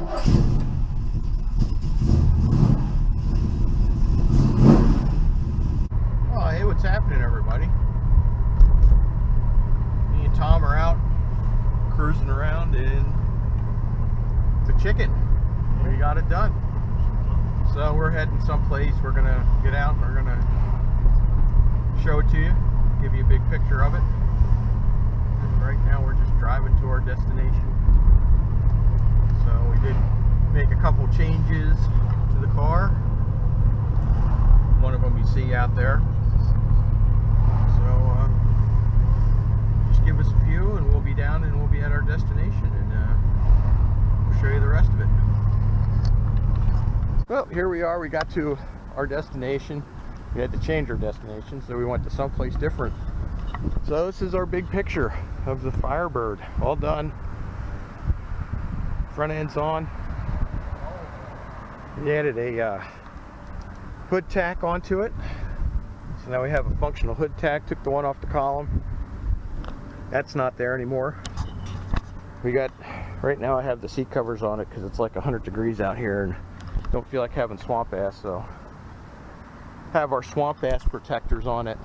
Oh, hey, what's happening, everybody? Me and Tom are out cruising around in the chicken. We got it done. So we're heading someplace. We're gonna get out and we're gonna show it to you, give you a big picture of it. And right now we're just driving to our destination. So we did make a couple changes to the car. One of them you see out there. So just give us a few and we'll be down and we'll be at our destination, and we'll show you the rest of it. Well, here we are. We got to our destination. We had to change our destination, so we went to someplace different. So this is our big picture of the Firebird, all done. Front end's on. We added a hood tack onto it, so now we have a functional hood tack. Took the one off the column. That's not there anymore. We got, right now I have the seat covers on it because it's like 100 degrees out here and don't feel like having swamp ass, so have our swamp ass protectors on it.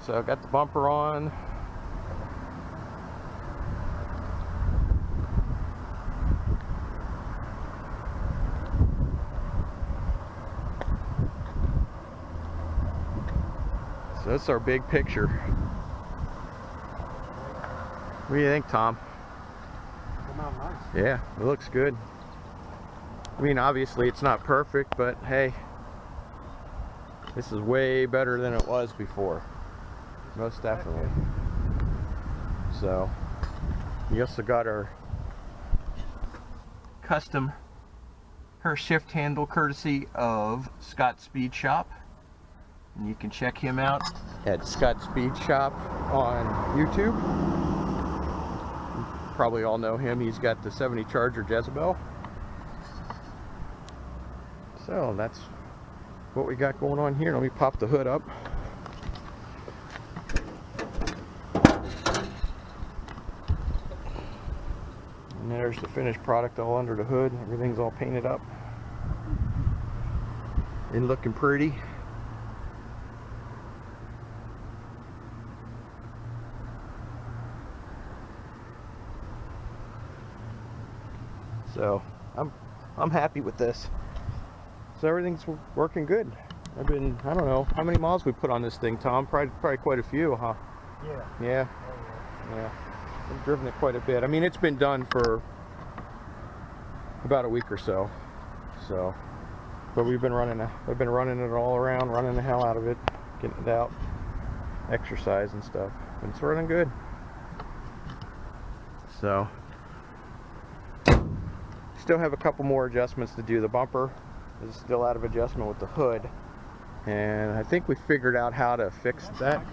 So got the bumper on. So that's our big picture. What do you think, Tom? Come out nice. Yeah, it looks good. I mean, obviously it's not perfect, but hey, this is way better than it was before. Most definitely. So, we also got our custom shift handle courtesy of Scott Speed Shop. And you can check him out at Scott Speed Shop on YouTube. You probably all know him. He's got the 70 Charger Jezebel. So that's what we got going on here. Let me pop the hood up. And there's the finished product all under the hood. Everything's all painted up and looking pretty. So I'm happy with this. So everything's working good. I don't know how many miles we put on this thing, Tom. Probably quite a few, huh? Yeah. Yeah. I've driven it quite a bit. I mean, it's been done for about a week or so. But we've been running it all around, running the hell out of it, getting it out, exercise and stuff. And it's running good. So still have a couple more adjustments to do. The bumper is still out of adjustment with the hood, and I think we figured out how to fix that.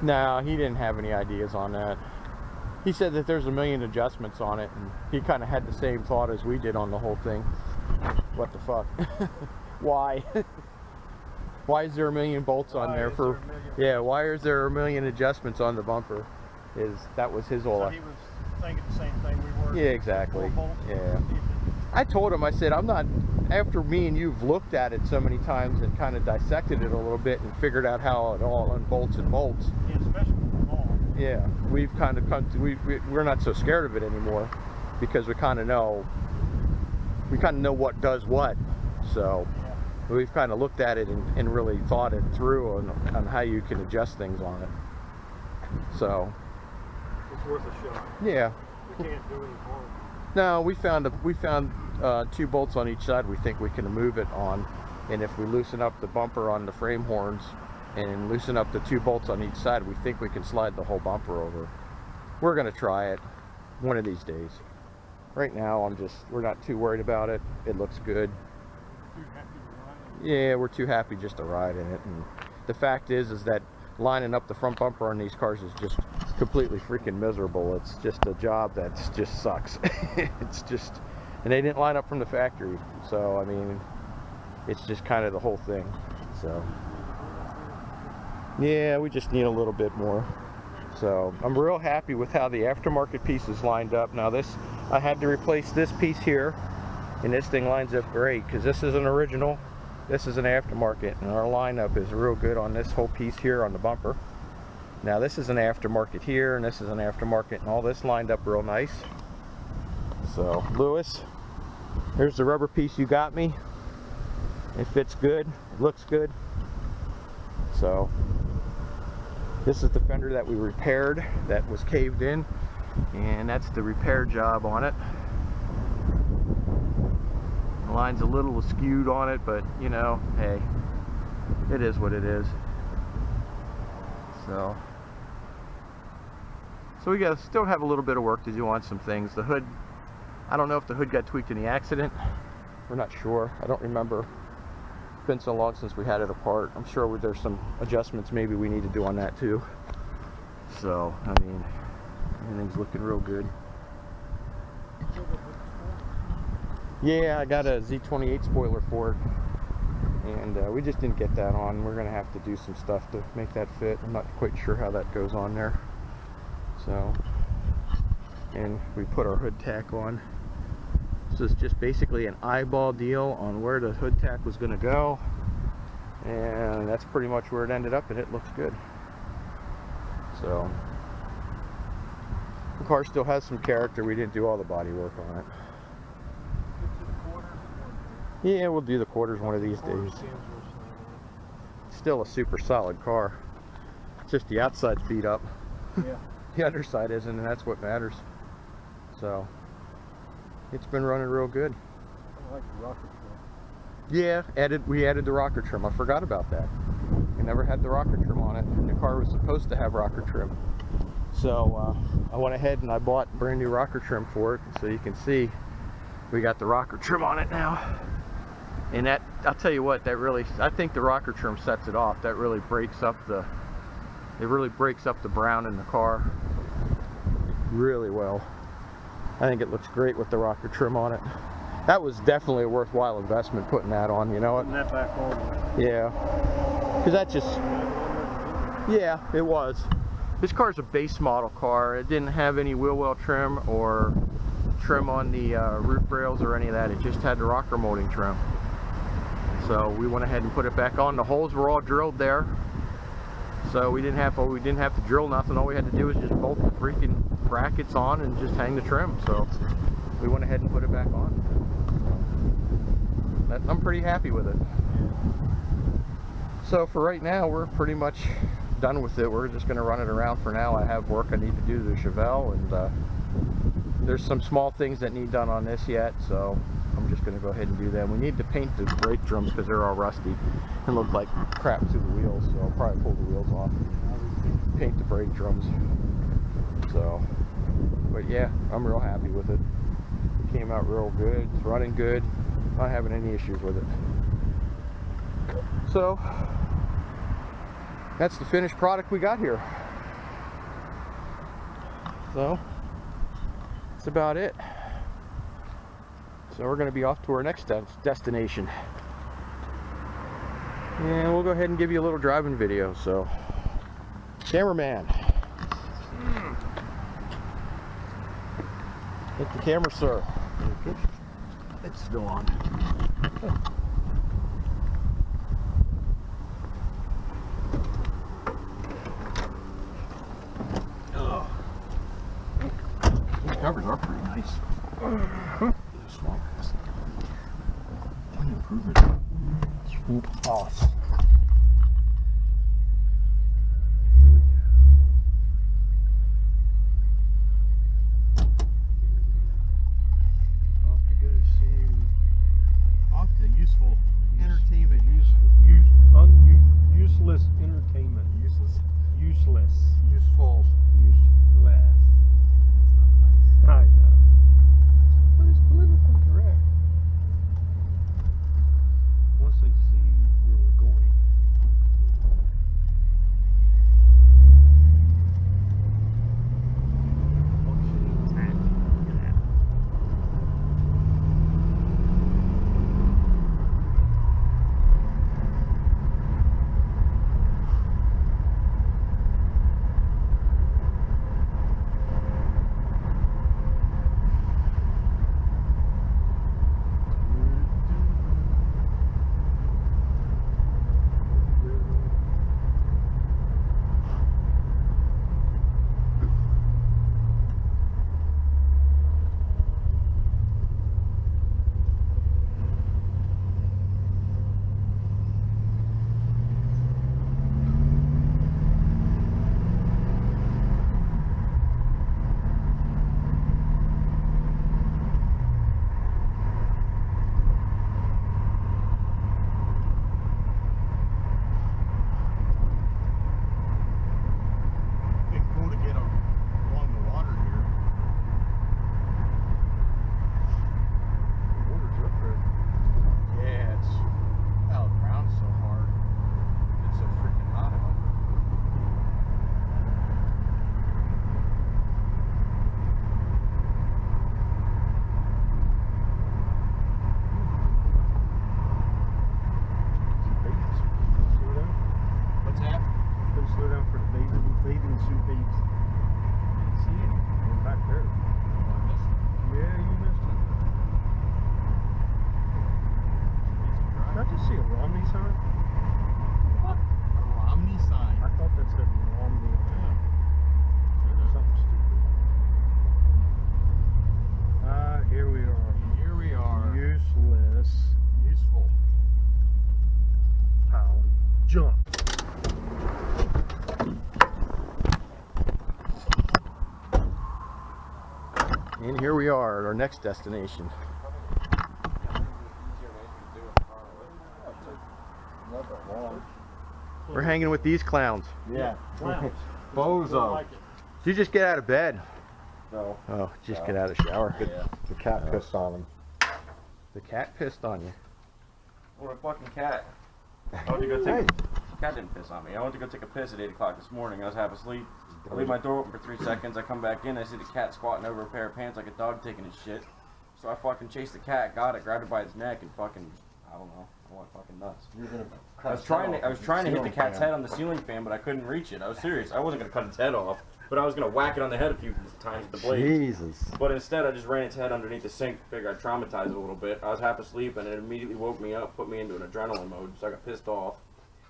No, he didn't have any ideas on that. He said that there's a million adjustments on it, and he kind of had the same thought as we did on the whole thing. What the fuck? Why? Why is there a million bolts on there for? Yeah, why is there a million adjustments on the bumper? That was his whole. So he was thinking the same thing we were. Yeah, exactly. Yeah. I told him, I said, I'm not, after me and you've looked at it so many times and kind of dissected it a little bit and figured out how it all unbolts and bolts. Yeah, especially with the ball. Yeah, we've kind of come to, we're not so scared of it anymore because we kind of know what does what. So yeah, we've kind of looked at it and really thought it through on how you can adjust things on it. So it's worth a shot. Yeah. We can't do any harm. No, we found 2 bolts on each side we think we can move it on, and if we loosen up the bumper on the frame horns and loosen up the 2 bolts on each side, we think we can slide the whole bumper over. We're gonna try it one of these days. Right now we're not too worried about it. It looks good. Too happy to ride it? Yeah, we're too happy just to ride in it. And the fact is that lining up the front bumper on these cars is just completely freaking miserable. It's just a job that's just sucks. It's just, and they didn't line up from the factory, so I mean, it's just kind of the whole thing. So yeah, we just need a little bit more. So I'm real happy with how the aftermarket pieces lined up. Now this, I had to replace this piece here, and this thing lines up great because this is an original, this is an aftermarket, and our lineup is real good on this whole piece here on the bumper. Now this is an aftermarket here, and this is an aftermarket, and all this lined up real nice. So Lewis, here's the rubber piece you got me. It fits good, it looks good. So this is the fender that we repaired that was caved in, and that's the repair job on it. The line's a little skewed on it, but you know, hey, it is what it is. So we still have a little bit of work to do on some things. The hood, I don't know if the hood got tweaked in the accident. We're not sure. I don't remember. It's been so long since we had it apart. I'm sure there's some adjustments maybe we need to do on that too. So, I mean, everything's looking real good. Yeah, I got a Z28 spoiler for it, and we just didn't get that on. We're gonna have to do some stuff to make that fit. I'm not quite sure how that goes on there. So, and we put our hood tack on. So it's just basically an eyeball deal on where the hood tack was going to go, and that's pretty much where it ended up, and it looks good. So the car still has some character. We didn't do all the body work on it. Yeah, we'll do the quarters one of these days. Still a super solid car. It's just the outside's beat up. Yeah. The underside isn't, and that's what matters. So it's been running real good. I like the rocker trim. Yeah, we added the rocker trim. I forgot about that. We never had the rocker trim on it, and the car was supposed to have rocker trim. So I went ahead and I bought brand new rocker trim for it. So you can see we got the rocker trim on it now. And that, I'll tell you what, that really, I think the rocker trim sets it off. That really breaks up the, it really breaks up the brown in the car really well. I think it looks great with the rocker trim on it. That was definitely a worthwhile investment putting that on, you know what? Putting that back on. Yeah. Because that just, yeah, it was. This car's a base model car. It didn't have any wheel well trim or trim on the roof rails or any of that. It just had the rocker molding trim. So we went ahead and put it back on. The holes were all drilled there. So we didn't have to drill nothing. All we had to do was just bolt the freaking brackets on and just hang the trim. So we went ahead and put it back on. I'm pretty happy with it. So for right now, we're pretty much done with it. We're just going to run it around for now. I have work I need to do to the Chevelle, and there's some small things that need done on this yet. So I'm just going to go ahead and do them. We need to paint the brake drums because they're all rusty and look like crap to the wheels. So I'll probably pull the wheels off, paint the brake drums. So, but yeah, I'm real happy with it. It came out real good. It's running good. Not having any issues with it. So that's the finished product we got here. So that's about it. So we're going to be off to our next destination. And we'll go ahead and give you a little driving video. So, cameraman. Hit the camera, sir. It's still on. Oh. These covers are pretty nice. Small. One improvement. Swoop off. Useful entertainment. Useless entertainment. Useless. Useless. Useful. Useless. I know. What is politically correct? Once they see where we're going. car at our next destination. We're hanging with these clowns. Yeah. Bozo. Did you just get out of bed? No. Oh, just get out of the shower. Yeah. The cat pissed on him. The cat pissed on you. What a fucking cat. I went to go take cat didn't piss on me. I went to go take a piss at 8 o'clock this morning. I was half asleep. I leave my door open for 3 seconds. I come back in. I see the cat squatting over a pair of pants like a dog taking his shit. So I fucking chased the cat, got it, grabbed it by its neck, and fucking, I don't know. I went fucking nuts. I was trying to hit the cat's head on the ceiling fan, but I couldn't reach it. I was serious. I wasn't gonna cut its head off, but I was gonna whack it on the head a few times with the blade. Jesus. But instead, I just ran its head underneath the sink. Figured I'd traumatize it a little bit. I was half asleep, and it immediately woke me up, put me into an adrenaline mode, so I got pissed off.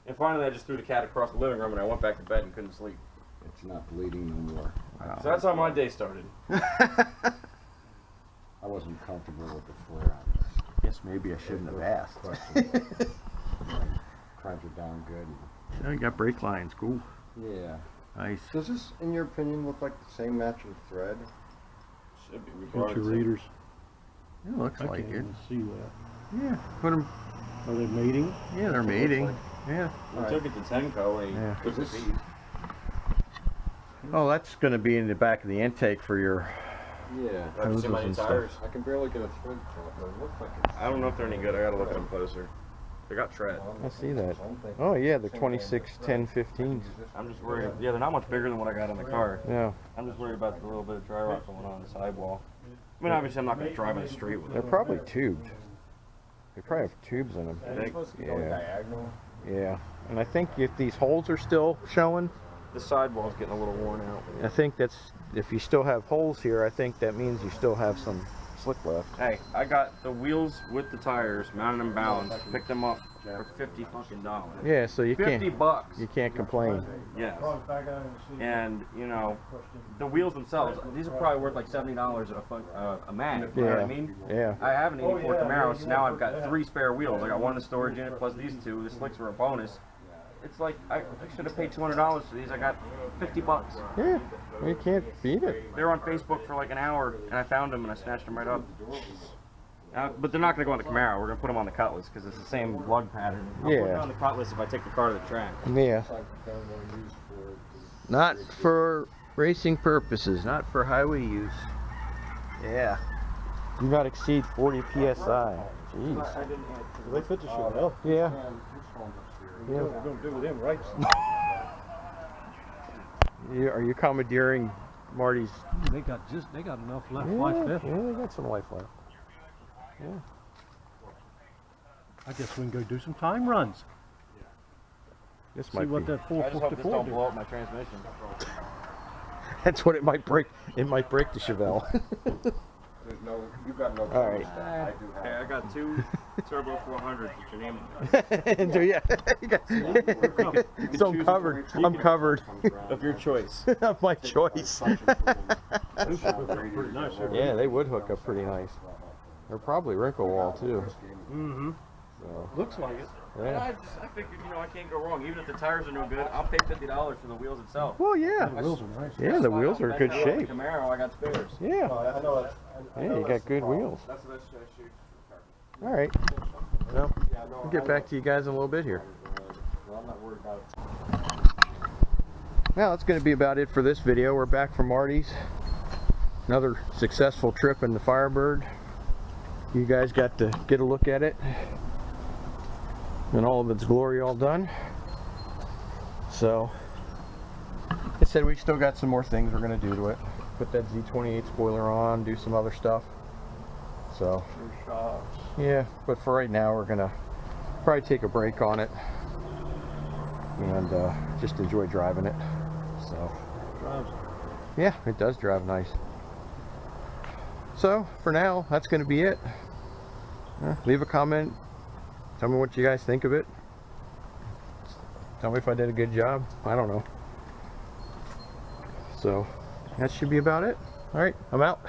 And finally, I just threw the cat across the living room, and I went back to bed and couldn't sleep. It's not bleeding no more. Wow. So that's how my day started. I wasn't comfortable with the flare on this. Guess maybe I shouldn't have asked. Crimes are down good. Oh, you got brake lines. Cool. Yeah. Nice. Does this, in your opinion, look like the same matching thread? Should be. We Bunch brought of it to- readers. It looks I like can't it. even see that. Yeah. Put them. Are they mating? Yeah, they're mating. like. Yeah. We took it to Tenco, and he Yeah. took the Is this- feed. Oh, that's going to be in the back of the intake for your. Yeah. Have you seen my new and stuff. tires? I can barely get a thread count, but it looks like it's... I don't know if they're any good. I gotta look at them closer. They got tread. I see that. Oh yeah, the 26, 10, 15s. I'm just worried. Yeah, they're not much bigger than what I got in the car. Yeah, I'm just worried about the little bit of dry rot going on the sidewall. I mean, obviously, I'm not gonna drive in the street with they're it. probably tubed. They probably have tubes in them. I think Yeah. Diagonal. Yeah, and I think if these holes are still showing, the sidewall's getting a little worn out. I think that's, if you still have holes here, I think that means you still have some slick left. Hey, I got the wheels with the tires, mounted and balanced, picked them up for $50 fucking dollars. Yeah, so you can't, $50. you can't complain. Yes. And you know, the wheels themselves, these are probably worth like $70 a mag. You know what I mean? Yeah. I have an 84 Camaro, so now I've got 3 spare wheels. I got one in the storage unit plus these 2. The slicks were a bonus. It's like I should have paid $200 for these. I got $50. Yeah, you can't beat it. They were on Facebook for like an hour, and I found them and I snatched them right up. But they're not going to go on the Camaro. We're going to put them on the Cutlass because it's the same lug pattern. I'll put Yeah. it on the Cutlass if I take the car to the track. Yeah. Not for racing purposes, not for highway use. Yeah. Do not exceed 40 psi. Jeez. They fit the shit well. Yeah. Yeah. What we're gonna do with them rights? Are you commandeering Marty's? They got enough left. Yeah, Life left. yeah, they got some life left. Yeah. I guess we can go do some time runs. This See might what be. that I just hope this 454 don't do. blow up my transmission. That's what it might break. It might break the Chevelle. There's no, you got no... All right. I do Hey, have. I got 2 Turbo 400s with your name on it. So yeah, so I'm covered. I'm covered. Of your choice. Of my choice. Pretty nice. Yeah, they would hook up pretty nice. They're probably wrinkle wall too. Mm-hmm. So, Looks like it. yeah. I figured, you know, I can't go wrong. Even if the tires are no good, I'll pay $50 for the wheels itself. Well, yeah. The wheels are nice. Yeah, the wheels are in good That's how shape. the Camaro, I got spares. Yeah. I know it. Yeah, you got good wheels. That's what I shoot. All right. Well, we'll get back to you guys in a little bit here. Well, I'm not worried about it. Well, that's going to be about it for this video. We're back from Marty's. Another successful trip in the Firebird. You guys got to get a look at it in all of its glory, all done. So, like I said, we still got some more things we're going to do to it. Put that Z28 spoiler on, do some other stuff. So, yeah, but for right now, we're going to probably take a break on it and just enjoy driving it. So, yeah, it does drive nice. So, for now, that's going to be it. Leave a comment. Tell me what you guys think of it. Tell me if I did a good job. I don't know. So, that should be about it. Alright, I'm out.